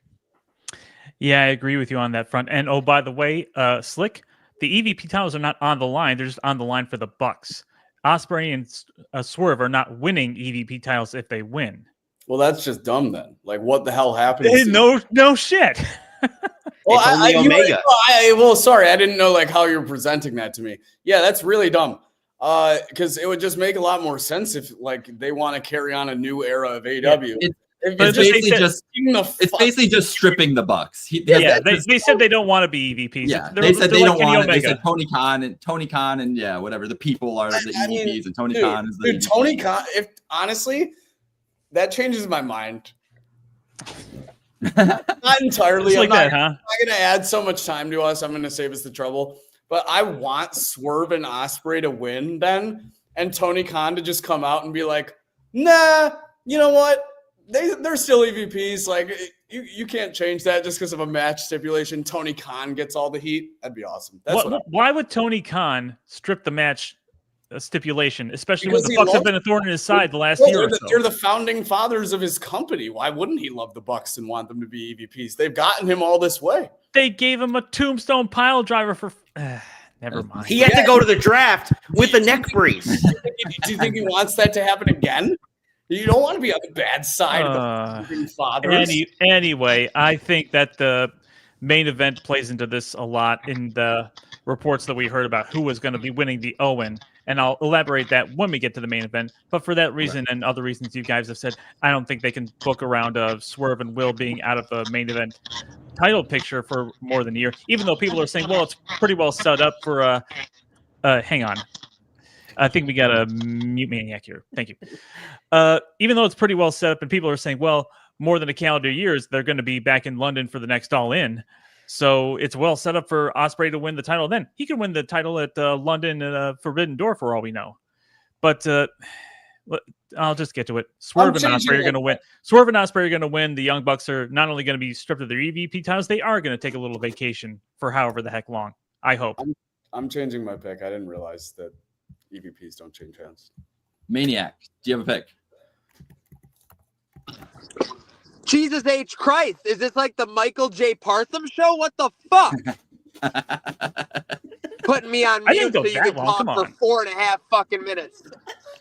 Yeah, I agree with you on that front. And oh, by the way, Slick, the EVP titles are not on the line. They're just on the line for the Bucks. Ospreay and Swerve are not winning EVP titles if they win. Well, that's just dumb then. Like, what the hell happened? No shit. Well, it's only Omega. Well, sorry, I didn't know like how you're presenting that to me. Yeah, that's really dumb. Because it would just make a lot more sense if like they want to carry on a new era of AEW. Yeah, it's basically just stripping the Bucks. They said they don't want to be EVPs. Yeah, they said they don't want it. They said Tony Khan and yeah, whatever. The people are the EVPs and Tony Khan is the EVP. Tony Khan. If honestly, that changes my mind. Not entirely. I'm not going to add so much time to us. I'm going to save us the trouble. But I want Swerve and Ospreay to win then, and Tony Khan to just come out and be like, nah, you know what? They're still EVPs. Like, you can't change that just because of a match stipulation. Tony Khan gets all the heat. That'd be awesome. Why would Tony Khan strip the match stipulation, especially when the Bucks have been a thorn in his side the last year or so? They're the founding fathers of his company. Why wouldn't he love the Bucks and want them to be EVPs? They've gotten him all this way. They gave him a tombstone pile driver for... never mind. He had to go to the draft with a neck brace. Do you think he wants that to happen again? You don't want to be on the bad side of the fathers. Anyway, I think that the main event plays into this a lot in the reports that we heard about who was going to be winning the Owen. And I'll elaborate that when we get to the main event. But for that reason and other reasons you guys have said, I don't think they can book around Swerve and Will being out of the main event title picture for more than a year. Even though people are saying, well, it's pretty well set up for hang on. I think we got a mute maniac here. Thank you. Even though it's pretty well set up and people are saying, well, more than a calendar years, they're going to be back in London for the next All In. So it's well set up for Ospreay to win the title. Then he can win the title at London Forbidden Door for all we know. But I'll just get to it. Swerve and Ospreay are going to win. Swerve and Ospreay are going to win. The Young Bucks are not only going to be stripped of their EVP titles, they are going to take a little vacation for however the heck long. I hope. I'm changing my pick. I didn't realize that EVPs don't change hands. Maniac, do you have a pick? Jesus H. Christ. Is this like the Michael J. Partham show? What the fuck? Putting me on mute so you can talk for 4.5 fucking minutes.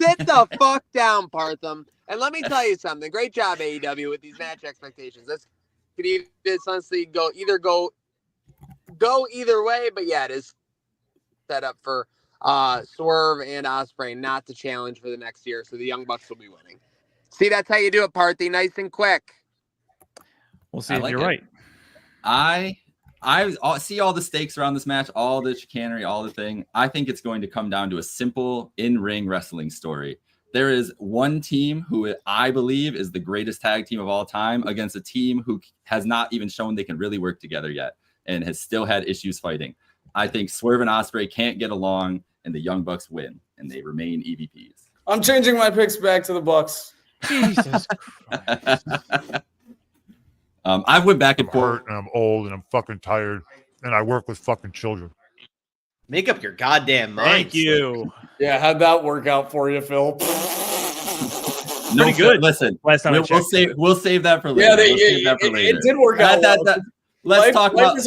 Sit the fuck down, Partham. And let me tell you something. Great job, AEW, with these match expectations. This could honestly go either way, but yeah, it is set up for Swerve and Ospreay not to challenge for the next year, so the Young Bucks will be winning. See, that's how you do it, Parthy. Nice and quick. We'll see if you're right. I see all the stakes around this match, all the chicanery, all the thing. I think it's going to come down to a simple in-ring wrestling story. There is one team who I believe is the greatest tag team of all time against a team who has not even shown they can really work together yet and has still had issues fighting. I think Swerve and Ospreay can't get along, and the Young Bucks win, and they remain EVPs. I'm changing my picks back to the Bucks. Jesus Christ. I went back and forth. And I'm old and I'm fucking tired and I work with fucking children. Make up your goddamn mind. Thank you. Yeah, how'd that work out for you, Phil? Pretty good. Listen, last time we'll save that for later. Yeah, it did work out. Let's talk about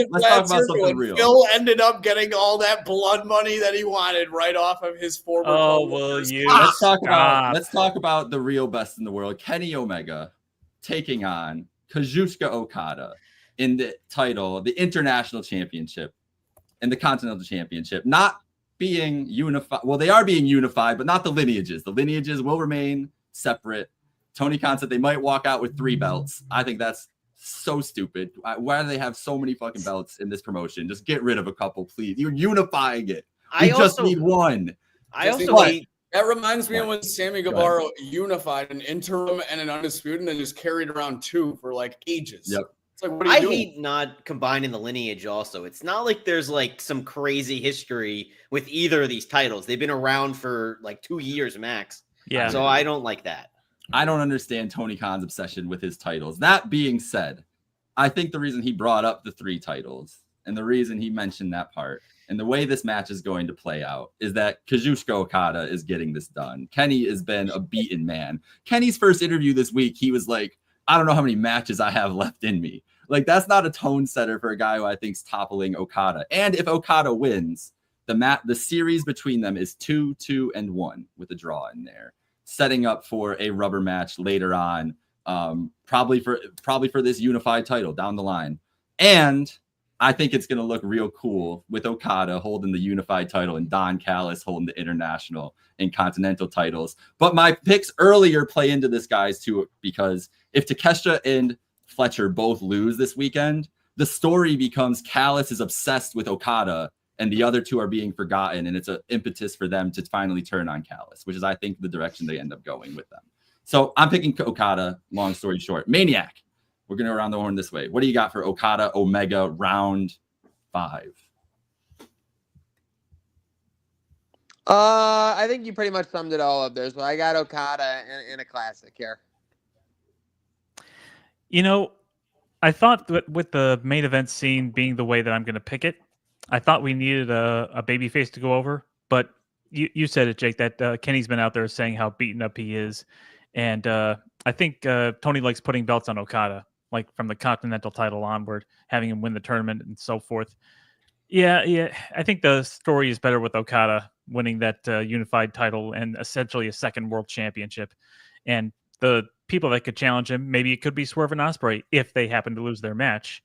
something real. Phil ended up getting all that blood money that he wanted right off of his former. Oh, will you? Let's talk about the real best in the world. Kenny Omega taking on Kazuchika Okada in the title, the International Championship and the Continental Championship, not being unified. Well, they are being unified, but not the lineages. The lineages will remain separate. Tony Khan said they might walk out with 3 belts. I think that's so stupid. Why do they have so many fucking belts in this promotion? Just get rid of a couple, please. You're unifying it. We just need one. That reminds me of when Sammy Guevara unified an interim and an undisputed and then just carried around 2 for like ages. Yep. It's It's like, what are you I doing? hate not combining the lineage also. It's not like there's like some crazy history with either of these titles. They've been around for like 2 years max. Yeah. So I don't like that. I don't understand Tony Khan's obsession with his titles. That being said, I think the reason he brought up the 3 titles and the reason he mentioned that part and the way this match is going to play out is that Kazuchika Okada is getting this done. Kenny has been a beaten man. Kenny's first interview this week, he was like, I don't know how many matches I have left in me. Like, that's not a tone setter for a guy who I think's toppling Okada. And if Okada wins, the series between them is 2-2-1 with a draw in there, setting up for a rubber match later on, probably for this unified title down the line. And I think it's going to look real cool with Okada holding the unified title and Don Callis holding the international and continental titles. But my picks earlier play into this, guys, too, because if Takeshita and Fletcher both lose this weekend, the story becomes Callis is obsessed with Okada and the other 2 are being forgotten. And it's an impetus for them to finally turn on Callis, which is, I think, the direction they end up going with them. So I'm picking Okada, long story short. Maniac, we're going to round the horn this way. What do you got for Okada Omega round 5? I think you pretty much summed it all up there. So I got Okada in a classic here. You know, I thought that with the main event scene being the way that I'm going to pick it, I thought we needed a babyface to go over. But you said it, Jake, that Kenny's been out there saying how beaten up he is. And I think Tony likes putting belts on Okada, like from the Continental title onward, having him win the tournament and so forth. Yeah. I think the story is better with Okada winning that unified title and essentially a second world championship. And the people that could challenge him, maybe it could be Swerve and Ospreay if they happen to lose their match.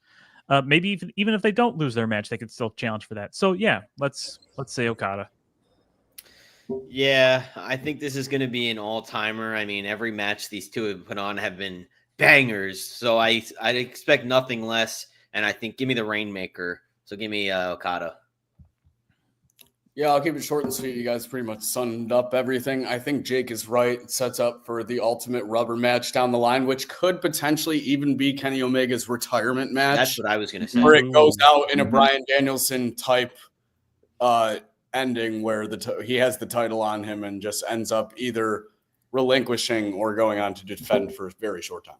Maybe even if they don't lose their match, they could still challenge for that. So yeah, let's say Okada. Yeah, I think this is going to be an all-timer. I mean, every match these two have put on have been bangers. So I'd expect nothing less. And I think give me the Rainmaker. So give me Okada. Yeah, I'll keep it short and sweet. You guys pretty much summed up everything. I think Jake is right. It sets up for the ultimate rubber match down the line, which could potentially even be Kenny Omega's retirement match. That's what I was going to say. Where it goes out in a Bryan Danielson type ending where he has the title on him and just ends up either relinquishing or going on to defend for a very short time.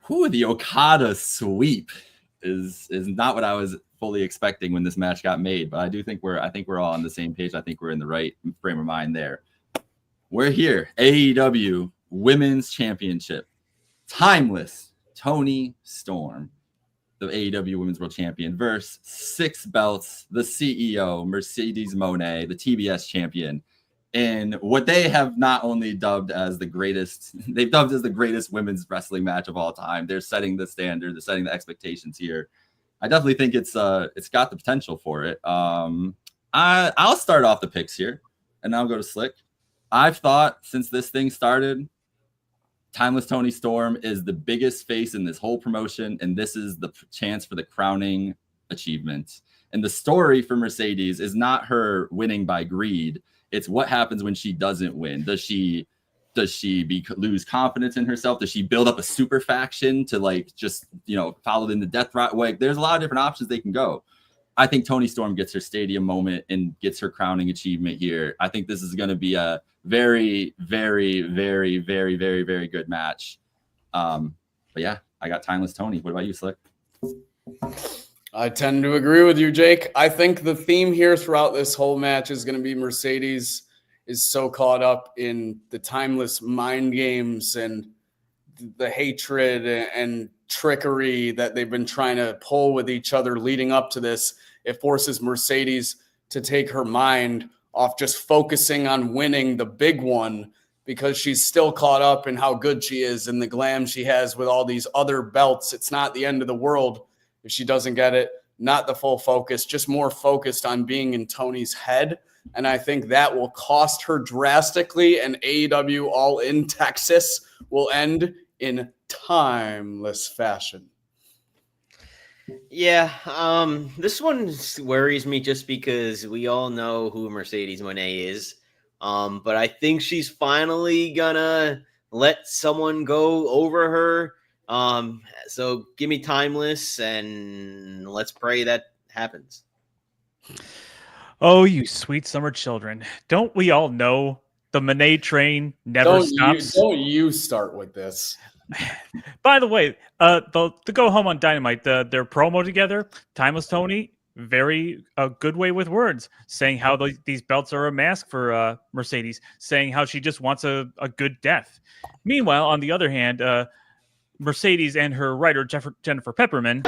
The Okada sweep is not what I was fully expecting when this match got made, but I think we're all on the same page. I think we're in the right frame of mind there. We're here. AEW Women's Championship. Timeless Toni Storm, the AEW Women's World Champion, versus 6 belts, the CEO, Mercedes Moné, the TBS champion, in what they have not only dubbed as the greatest, they've dubbed as the greatest women's wrestling match of all time. They're setting the standard, they're setting the expectations here. I definitely think it's got the potential for it. I'll start off the picks here, and I'll go to Slick. I've thought since this thing started, Timeless Toni Storm is the biggest face in this whole promotion, and this is the chance for the crowning achievement. And the story for Mercedes is not her winning by greed. It's what happens when she doesn't win. Does she lose confidence in herself? Does she build up a super faction to follow in the death route? Like, there's a lot of different options they can go. I think Toni Storm gets her stadium moment and gets her crowning achievement here. I think this is going to be a very, very, very, very, very, very good match. But yeah, I got Timeless Toni. What about you, Slick? I tend to agree with you, Jake. I think the theme here throughout this whole match is going to be Mercedes is so caught up in the timeless mind games and the hatred and trickery that they've been trying to pull with each other leading up to this. It forces Mercedes to take her mind off just focusing on winning the big one because she's still caught up in how good she is and the glam she has with all these other belts. It's not the end of the world if she doesn't get it, not the full focus, just more focused on being in Tony's head. And I think that will cost her drastically, and AEW All In Texas will end in timeless fashion. Yeah, this one worries me just because we all know who Mercedes Moné is. But I think she's finally gonna let someone go over her. So give me Timeless, and let's pray that happens. Oh, you sweet summer children. Don't we all know the Monet train never stops? Don't you start with this. By the way, the Go Home on Dynamite, their promo together, Timeless Tony, very good way with words, saying how these belts are a mask for Mercedes, saying how she just wants a good death. Meanwhile, on the other hand, Mercedes and her writer, Jennifer Pepperman.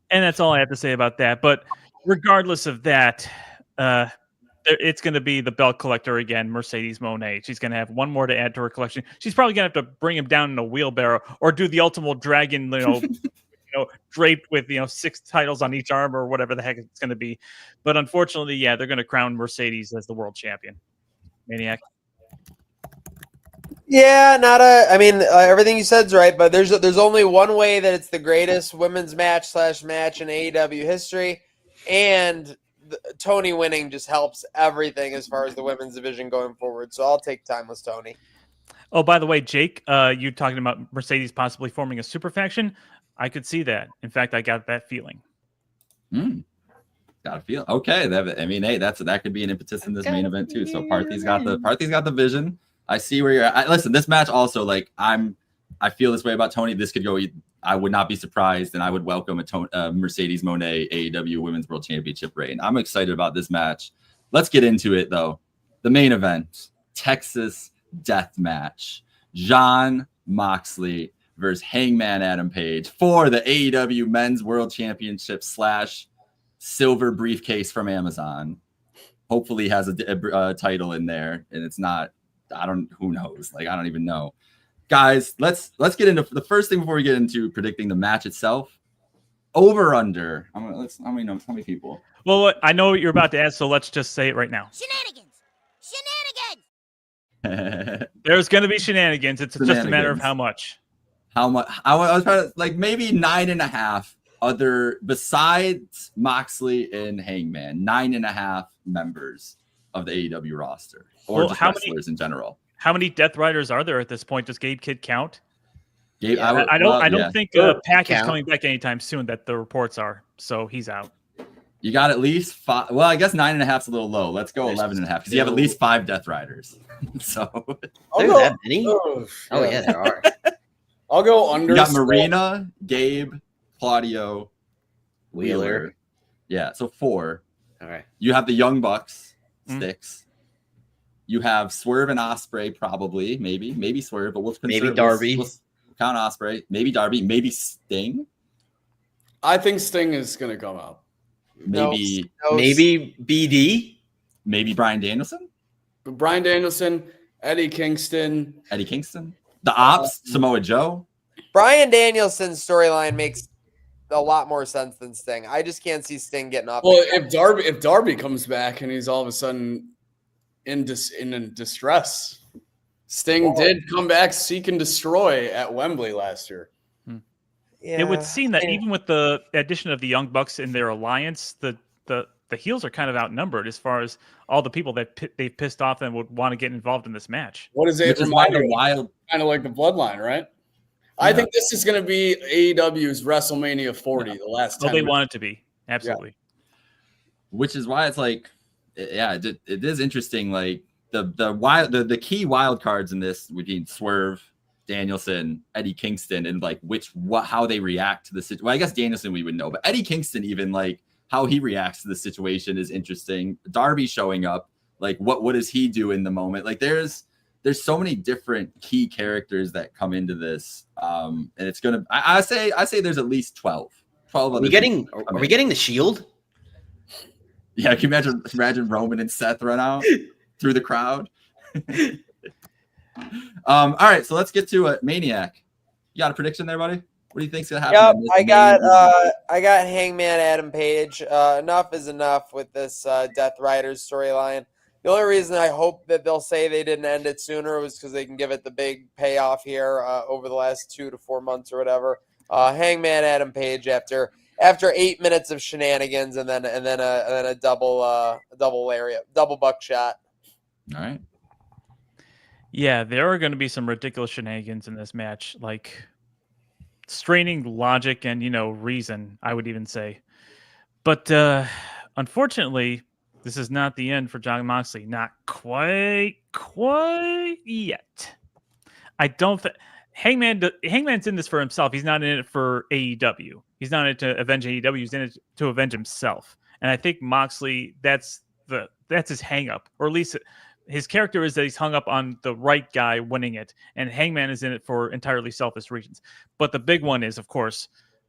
And that's all I have to say about that. But regardless of that, it's going to be the belt collector again, Mercedes Moné. She's going to have one more to add to her collection. She's probably going to have to bring him down in a wheelbarrow or do the ultimate dragon, draped with 6 titles on each arm or whatever the heck it's going to be. But unfortunately, yeah, they're going to crown Mercedes as the world champion. Maniac. Yeah, I mean, everything you said's right, but there's only one way that it's the greatest women's match in AEW history, and Tony winning just helps everything as far as the women's division going forward. So I'll take Timeless Tony. Oh, by the way, Jake, you talking about Mercedes possibly forming a super faction? I could see that. In fact, I got that feeling. Got a feel. Okay, hey, that could be an impetus in this main event too. So Parthy's got the vision. I see where you're at. Listen, this match also, I feel this way about Tony. This could go. I would not be surprised, and I would welcome a Mercedes Moné AEW Women's World Championship reign. I'm excited about this match. Let's get into it, though. The main event, Texas Death Match. Jon Moxley versus Hangman Adam Page for the AEW Men's World Championship / silver briefcase from Amazon. Hopefully, he has a title in there, and it's not. Who knows? I don't even know. Guys, let's get into the first thing before we get into predicting the match itself. Over under. How many people? Well, I know what you're about to ask, so let's just say it right now. Shenanigans. There's going to be shenanigans. It's just a matter of how much. How much? I was trying to maybe 9.5 other besides Moxley and Hangman. 9.5 members of the AEW roster, or just wrestlers in general. How many Death Riders are there at this point? Does Gabe Kidd count? Gabe, I don't think Pac is coming back anytime soon. That the reports are, so he's out. You got at least 5. Well, I guess 9.5 is a little low. Let's go 11.5 because you have at least 5 Death Riders. So there's that many. Oh yeah, there are. I'll go under. You got Marina, Gabe, Claudio, Wheeler. Yeah, so 4. All right. You have the Young Bucks, Sticks. You have Swerve and Osprey, probably, maybe Swerve, but maybe Darby. We'll count Osprey, maybe Darby, maybe Sting. I think Sting is going to come out. Maybe BD. Maybe Bryan Danielson. Bryan Danielson, Eddie Kingston. The Ops, Samoa Joe. Bryan Danielson's storyline makes a lot more sense than Sting. I just can't see Sting getting off. Well, if Darby comes back and he's all of a sudden in distress, Sting did come back seek and destroy at Wembley last year. Yeah, it would seem that even with the addition of the Young Bucks in their alliance, the heels are kind of outnumbered as far as all the people that they've pissed off and would want to get involved in this match. What is it? Which is why they're wild, kind of like the Bloodline, right? I think this is going to be AEW's WrestleMania 40, the last 10 they want it to be. Absolutely. Yeah. Which is why it's it is interesting. The key wild cards in this would be Swerve, Danielson, Eddie Kingston, and how they react to the situation. Well, I guess Danielson we would know, but Eddie Kingston, even how he reacts to the situation is interesting. Darby showing up, what does he do in the moment? There's so many different key characters that come into this, and it's gonna. I say there's at least 12. 12. Are we getting the Shield? Yeah, can you imagine Roman and Seth run out through the crowd? All right, so let's get to it. Maniac, you got a prediction there, buddy? What do you think's gonna happen? Yep, I got Hangman Adam Page. Enough is enough with this Death Riders storyline. The only reason I hope that they'll say they didn't end it sooner was because they can give it the big payoff here over the last 2 to 4 months or whatever. Hangman Adam Page after 8 minutes of shenanigans and then a double buckshot. All right. Yeah, there are going to be some ridiculous shenanigans in this match, like straining logic and reason, I would even say. But unfortunately, this is not the end for Jon Moxley. Not quite yet. I don't think Hangman's in this for himself. He's not in it for AEW. He's not in it to avenge AEW. He's in it to avenge himself. And I think Moxley, that's his hang up, or at least his character is that he's hung up on the right guy winning it, and Hangman is in it for entirely selfish reasons. But the big one is, of course,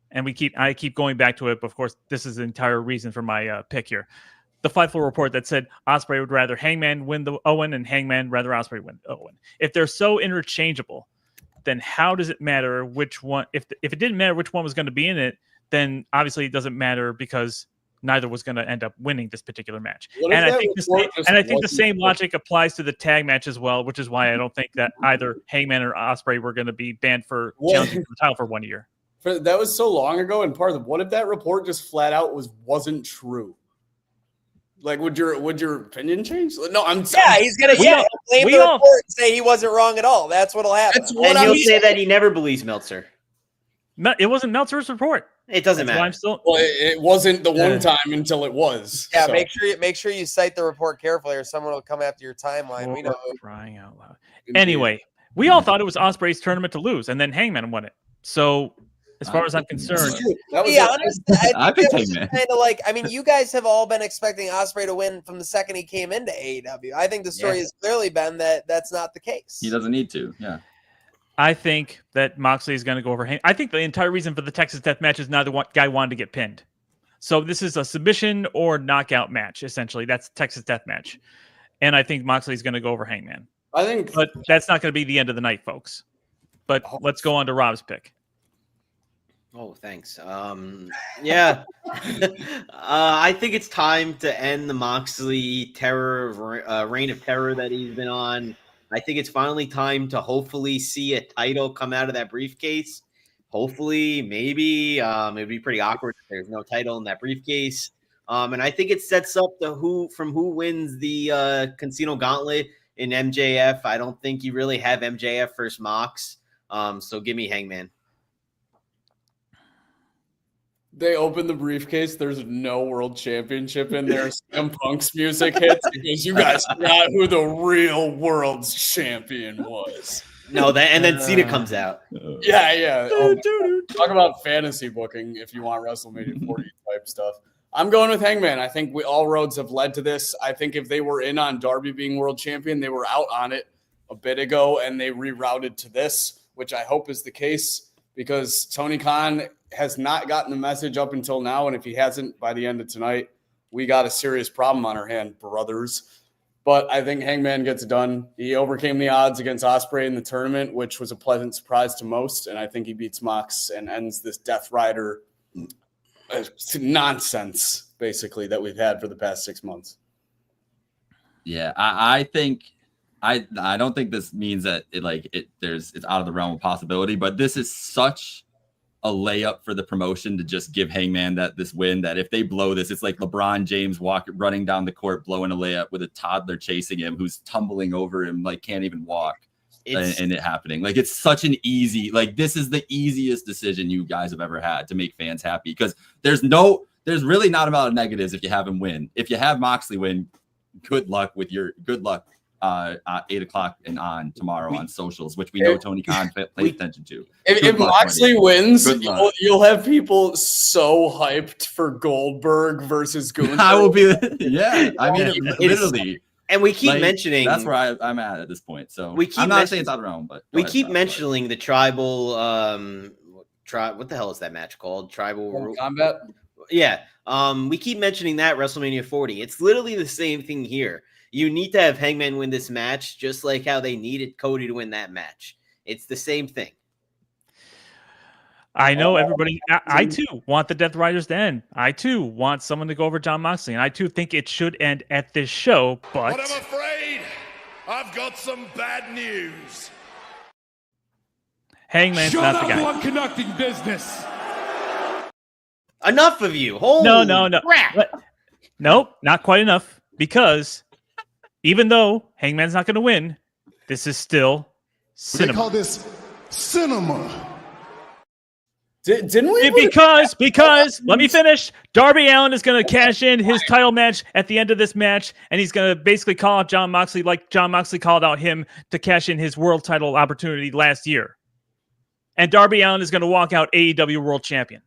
and I keep going back to it, but of course, this is the entire reason for my pick here. The Fightful report that said Ospreay would rather Hangman win the Owen and Hangman rather Ospreay win Owen. If they're so interchangeable, then how does it matter which one? If it didn't matter which one was going to be in it, then obviously it doesn't matter because neither was going to end up winning this particular match. And I think the same logic applies to the tag match as well, which is why I don't think that either Hangman or Ospreay were going to be banned for challenging for the title for 1 year. That was so long ago. And part of what if that report just flat out wasn't true? Like, would your opinion change? No, he's gonna blame the report and say he wasn't wrong at all. That's what'll happen. And he'll say that he never believes Meltzer. It wasn't Meltzer's report. It doesn't matter. It wasn't the one time until it was. Yeah, so. make sure you cite the report carefully, or someone will come after your timeline. We know. Crying out loud. Anyway, we all thought it was Ospreay's tournament to lose, and then Hangman won it. So, as far as I'm concerned, honest, I think it was kind of like, you guys have all been expecting Ospreay to win from the second he came into AEW. I think the story has clearly been that that's not the case. He doesn't need to. Yeah. I think that Moxley is going to go over Hangman. I think the entire reason for the Texas Death Match is neither guy wanted to get pinned. So this is a submission or knockout match, essentially. That's Texas Death Match. And I think Moxley is going to go over Hangman. But that's not going to be the end of the night, folks. But let's go on to Rob's pick. Oh, thanks. I think it's time to end the Moxley reign of terror that he's been on. I think it's finally time to hopefully see a title come out of that briefcase. Hopefully, maybe it'd be pretty awkward if there's no title in that briefcase. And I think it sets up who wins the Casino Gauntlet in MJF. I don't think you really have MJF versus Mox. So give me Hangman. They open the briefcase. There's no world championship in there. CM Punk's music hits because you guys forgot who the real world's champion was. No, and then Cena comes out. Yeah. Talk about fantasy booking if you want WrestleMania 40 type stuff. I'm going with Hangman. I think all roads have led to this. I think if they were in on Darby being world champion, they were out on it a bit ago, and they rerouted to this, which I hope is the case because Tony Khan has not gotten the message up until now, and if he hasn't by the end of tonight, we got a serious problem on our hand, brothers. But I think Hangman gets it done. He overcame the odds against Ospreay in the tournament, which was a pleasant surprise to most, and I think he beats Mox and ends this Death Rider nonsense, basically, that we've had for the past 6 months. Yeah, I think I don't think this means that it's out of the realm of possibility, but this is such a layup for the promotion to just give Hangman this win that if they blow this, it's like LeBron James running down the court, blowing a layup with a toddler chasing him who's tumbling over him, can't even walk. And it happening. It's such an easy, this is the easiest decision you guys have ever had to make fans happy because there's really not a lot of negatives if you have him win. If you have Moxley win, good luck 8 o'clock and on tomorrow on socials, which we know Tony Khan pays attention to. If Moxley wins, you'll have people so hyped for Goldberg versus Gunther. I will be, literally. And we keep mentioning that's where I'm at this point. So I'm not saying it's out of the realm, but we keep mentioning the tribal. What the hell is that match called? Tribal Combat. Yeah. We keep mentioning that WrestleMania 40. It's literally the same thing here. You need to have Hangman win this match, just like how they needed Cody to win that match. It's the same thing. I know everybody. I too want the Death Riders to end. I too want someone to go over Jon Moxley, and I too think it should end at this show. But I'm afraid I've got some bad news. Hangman's not the guy. I'm conducting business. Enough of you. Holy no. Nope, not quite enough. Because even though Hangman's not going to win, This is still cinema. They call this cinema. Didn't we? Because let me finish. Darby Allin is going to cash in his title match at the end of this match, and he's going to basically call out Jon Moxley like Jon Moxley called out him to cash in his world title opportunity last year. And Darby Allin is going to walk out AEW World Champion.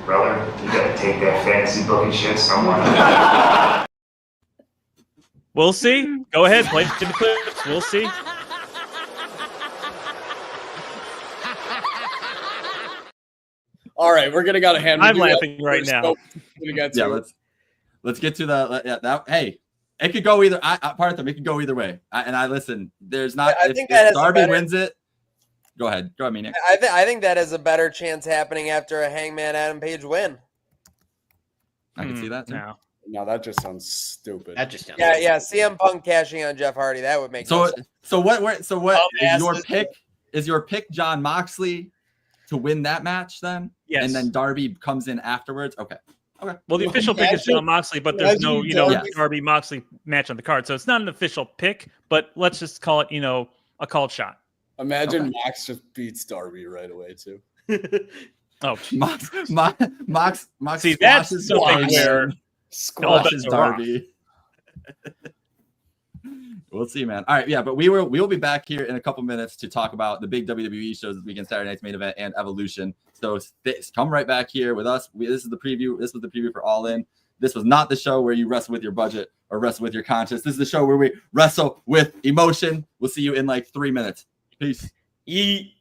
Brother, you got to take that fantasy booking shit somewhere. We'll see. Go ahead, play the clips. We'll see. All right, we're gonna gotta hand. I'm laughing right now. Let's get to the hey, it could go either. Partha, it could go either way. I listen. There's not. If Darby wins it, go ahead, Nick. I think that has a better chance happening after a Hangman Adam Page win. I can see that too. No, that just sounds stupid. That just sounds CM Punk cashing on Jeff Hardy, that would make sense. So what is your pick? Is your pick Jon Moxley to win that match then? Yes. And then Darby comes in afterwards? Okay. Well, the official pick is Jon Moxley, but there's no, Darby Moxley match on the card. So it's not an official pick, but let's just call it, a called shot. Imagine Mox just beats Darby right away too. Oh, Mox see, that's something where squashes Darby. We'll see, man. All right, yeah, but we'll be back here in a couple minutes to talk about the big WWE shows this weekend, Saturday Night's Main Event and Evolution. So come right back here with us. This is the preview. This was the preview for All In. This was not the show where you wrestle with your budget or wrestle with your conscience. This is the show where we wrestle with emotion. We'll see you in like 3 minutes. Peace. Yeet.